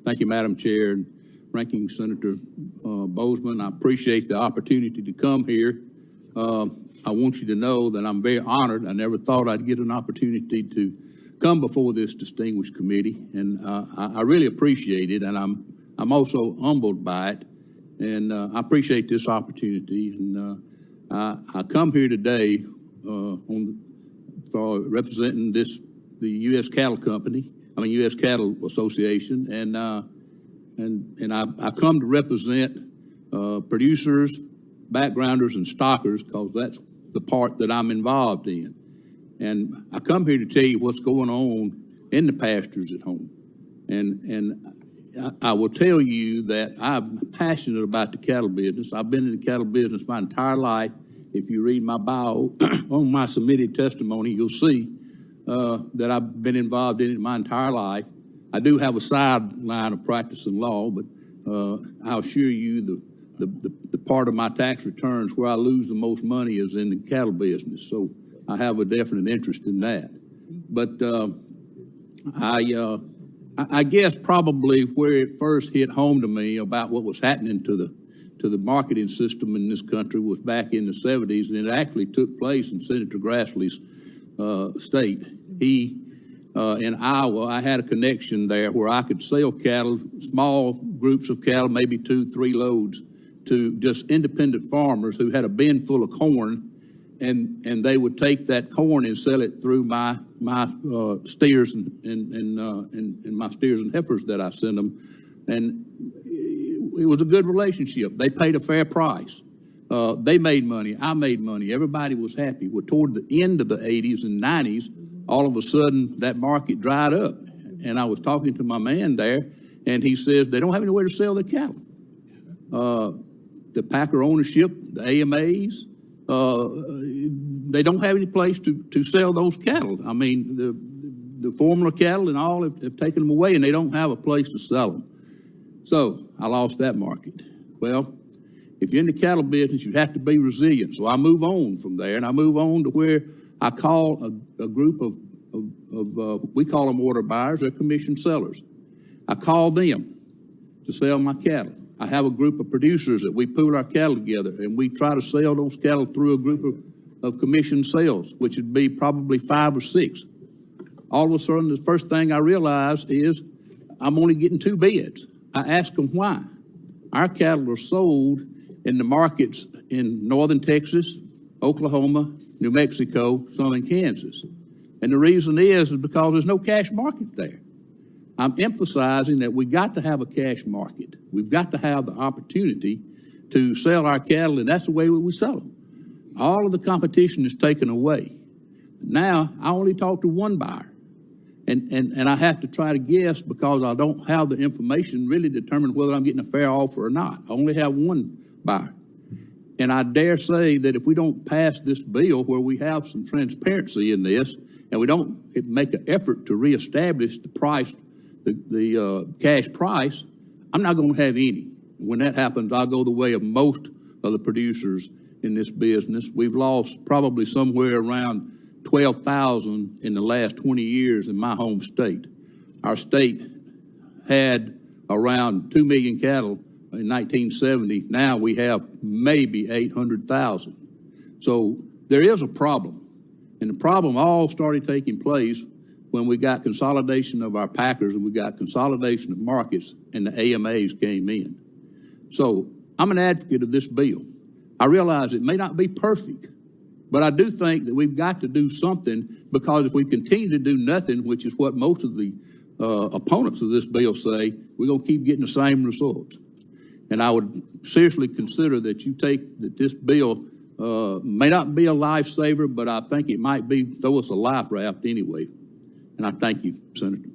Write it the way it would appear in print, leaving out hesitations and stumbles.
Thank you, Madam Chair and Ranking Senator Bozeman. I appreciate the opportunity to come here. I want you to know that I'm very honored. I never thought I'd get an opportunity to come before this distinguished committee, and I really appreciate it, and I'm also humbled by it, and I appreciate this opportunity. And I come here today for representing the U.S. Cattle U.S. Cattle Association, and I come to represent producers, backgrounders, and stockers, because that's the part that I'm involved in. And I come here to tell you what's going on in the pastures at home. And I will tell you that I'm passionate about the cattle business. I've been in the cattle business my entire life. If you read my bio on my submitted testimony, you'll see that I've been involved in it my entire life. I do have a sideline of practicing law, but I'll assure you the part of my tax returns where I lose the most money is in the cattle business. So I have a definite interest in that. But I guess probably where it first hit home to me about what was happening to the marketing system in this country was back in the 70s, and it actually took place in Senator Grassley's state. He, in Iowa, I had a connection there where I could sell cattle, small groups of cattle, maybe 2-3 loads, to just independent farmers who had a bin full of corn, and they would take that corn and sell it through my steers and my steers and heifers that I sent them, and it was a good relationship. They paid a fair price. They made money. I made money. Everybody was happy. Well, toward the end of the 80s and 90s, all of a sudden that market dried up, and I was talking to my man there, and he says they don't have anywhere to sell their cattle. The packer ownership, the AMAs, they don't have any place to sell those cattle. I mean, the formula cattle and all have taken them away, and they don't have a place to sell them. So I lost that market. Well, if you're in the cattle business, you have to be resilient. So I move on from there, and I move on to where I call a group of we call them order buyers, they're commission sellers. I call them to sell my cattle. I have a group of producers that we pool our cattle together, and we try to sell those cattle through a group of commission sales, which would be probably 5 or 6. All of a sudden, the first thing I realize is I'm only getting 2 bids. I ask them why. Our cattle are sold in the markets in northern Texas, Oklahoma, New Mexico, some in Kansas. And the reason is because there's no cash market there. I'm emphasizing that we got to have a cash market. We've got to have the opportunity to sell our cattle, and that's the way we sell them. All of the competition is taken away. Now, I only talk to one buyer, and I have to try to guess because I don't have the information really to determine whether I'm getting a fair offer or not. I only have one buyer. And I dare say that if we don't pass this bill where we have some transparency in this, and we don't make an effort to reestablish the price, the cash price, I'm not going to have any. When that happens, I'll go the way of most of the producers in this business. We've lost probably somewhere around 12,000 in the last 20 years in my home state. Our state had around 2 million cattle in 1970. Now we have maybe 800,000. So there is a problem. And the problem all started taking place when we got consolidation of our packers and we got consolidation of markets and the AMAs came in. So I'm an advocate of this bill. I realize it may not be perfect, but I do think that we've got to do something, because if we continue to do nothing, which is what most of the opponents of this bill say, we're going to keep getting the same results. And I would seriously consider that that this bill may not be a lifesaver, but I think it might throw us a life raft anyway. And I thank you, Senator.